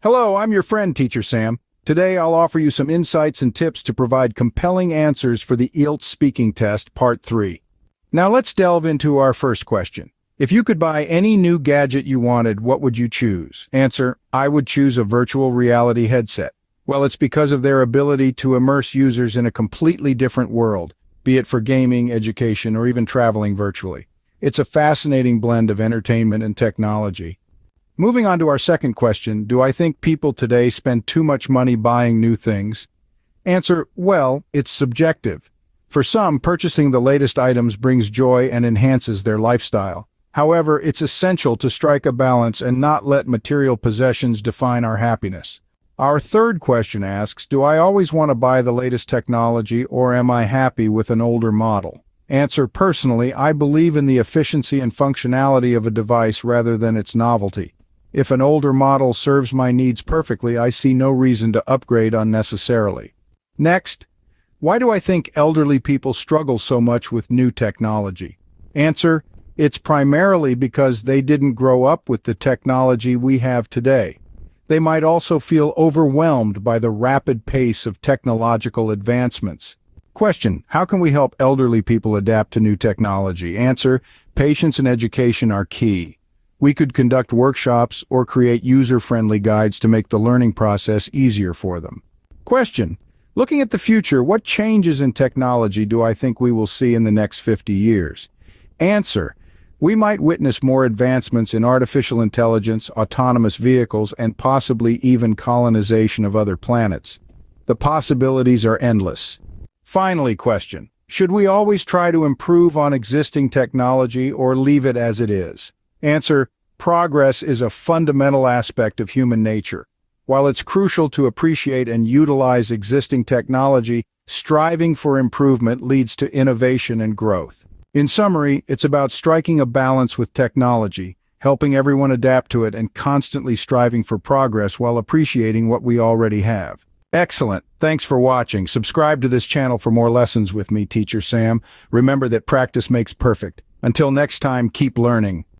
Hello, I'm your friend, Teacher Sam. Today I'll offer you some insights and tips to provide compelling answers for the IELTS Speaking Test, Part 3. Now let's delve into our first question. If you could buy any new gadget you wanted, what would you choose? Answer: I would choose a virtual reality headset. Well, it's because of their ability to immerse users in a completely different world, be it for gaming, education, or even traveling virtually. It's a fascinating blend of entertainment and technology. Moving on to our second question, do I think people today spend too much money buying new things? Answer: well, it's subjective. For some, purchasing the latest items brings joy and enhances their lifestyle. However, it's essential to strike a balance and not let material possessions define our happiness. Our third question asks, do I always want to buy the latest technology, or am I happy with an older model? Answer: personally, I believe in the efficiency and functionality of a device rather than its novelty. If an older model serves my needs perfectly, I see no reason to upgrade unnecessarily. Next, why do I think elderly people struggle so much with new technology? Answer: it's primarily because they didn't grow up with the technology we have today. They might also feel overwhelmed by the rapid pace of technological advancements. Question: how can we help elderly people adapt to new technology? Answer: patience and education are key. We could conduct workshops or create user-friendly guides to make the learning process easier for them. Question: looking at the future, what changes in technology do I think we will see in the next 50 years? Answer: we might witness more advancements in artificial intelligence, autonomous vehicles, and possibly even colonization of other planets. The possibilities are endless. Finally, question: should we always try to improve on existing technology or leave it as it is? Answer: progress is a fundamental aspect of human nature. While it's crucial to appreciate and utilize existing technology, striving for improvement leads to innovation and growth. In summary, it's about striking a balance with technology, helping everyone adapt to it, and constantly striving for progress while appreciating what we already have. Excellent. Thanks for watching. Subscribe to this channel for more lessons with me, Teacher Sam. Remember that practice makes perfect. Until next time, keep learning.